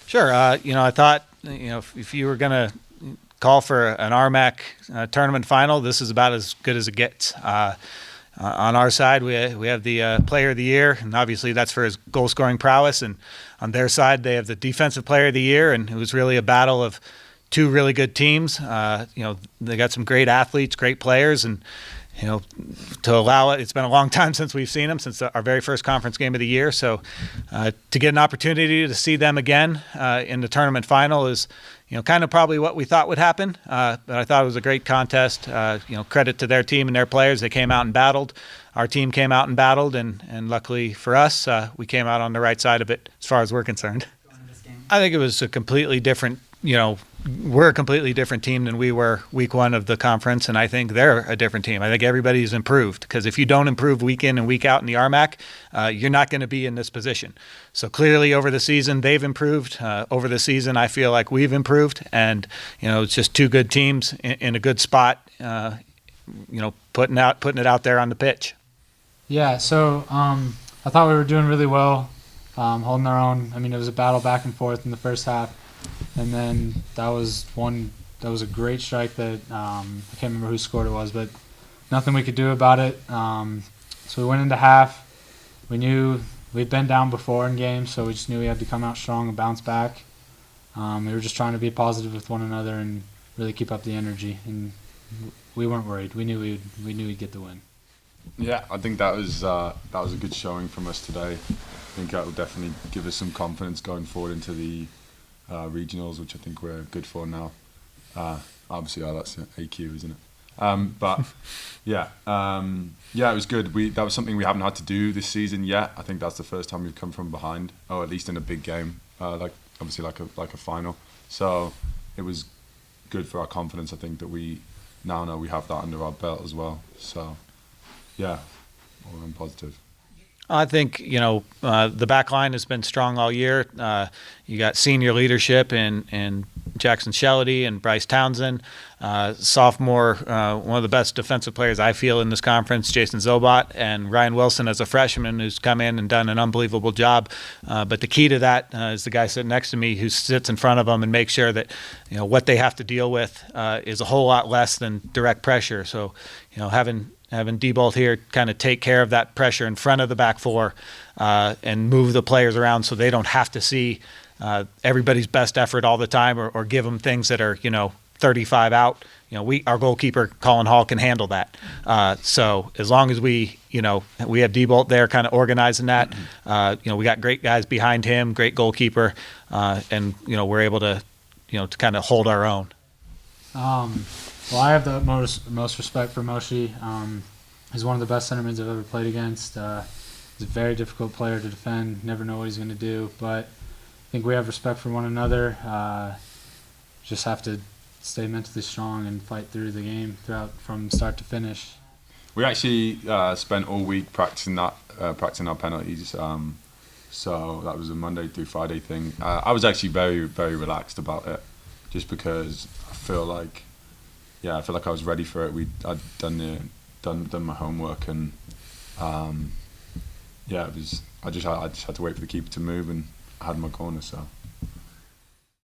Sure. I thought, if you were going to call for an RMAC tournament final, this is about as good as it gets. On our side, we have the Player of the Year, and obviously that's for his goal-scoring prowess. And on their side, they have the Defensive Player of the Year, and it was really a battle of two really good teams. They got some great athletes, great players, and to allow it. It's been a long time since we've seen them, since our very first conference game of the year. So to get an opportunity to see them again in the tournament final is, kind of probably what we thought would happen. But I thought it was a great contest. Credit to their team and their players. They came out and battled. Our team came out and battled, and luckily for us, we came out on the right side of it as far as we're concerned. I think it was a completely different, we're a completely different team than we were week one of the conference, and I think they're a different team. I think everybody's improved, because if you don't improve week in and week out in the RMAC, you're not going to be in this position. So clearly over the season, they've improved. Over the season, I feel like we've improved, and it's just two good teams in a good spot, putting it out there on the pitch. Yeah, so I thought we were doing really well, holding our own. I mean, it was a battle back and forth in the first half. And then that was a great strike that I can't remember who scored it was, but nothing we could do about it. So we went into half. We knew we'd been down before in games, so we just knew we had to come out strong and bounce back. We were just trying to be positive with one another and really keep up the energy, and we weren't worried. We knew we'd get the win. Yeah, I think that was a good showing from us today. I think that will definitely give us some confidence going forward into the regionals, which I think we're good for now. Obviously, that's AQ, isn't it? But yeah, it was good. That was something we haven't had to do this season yet. I think that's the first time we've come from behind, or at least in a big game, like a final. So it was good for our confidence. I think that we now know we have that under our belt as well. So yeah, all in positive. I think, the back line has been strong all year. You got senior leadership in Jackson Shellady and Bryce Townsend. Sophomore, one of the best defensive players I feel in this conference, Jason Zobot, and Ryan Wilson as a freshman who's come in and done an unbelievable job. But the key to that is the guy sitting next to me who sits in front of them and makes sure that, what they have to deal with is a whole lot less than direct pressure. So, having D-Bolt here kind of take care of that pressure in front of the back four and move the players around so they don't have to see everybody's best effort all the time or give them things that are, 35 out. Our goalkeeper, Colin Hall, can handle that. So as long as we have D-Bolt there kind of organizing that, we got great guys behind him, great goalkeeper, and, we're able to, to kind of hold our own. Well, I have the most respect for Moshi. He's one of the best centermen I've ever played against. He's a very difficult player to defend. Never know what he's going to do. But I think we have respect for one another. Just have to stay mentally strong and fight through the game from start to finish. We actually spent all week practicing our penalties. So that was a Monday through Friday thing. I was actually very, very relaxed about it, just because I feel like I was ready for it. I'd done my homework, and it was. I just had to wait for the keeper to move, and I had my corner. So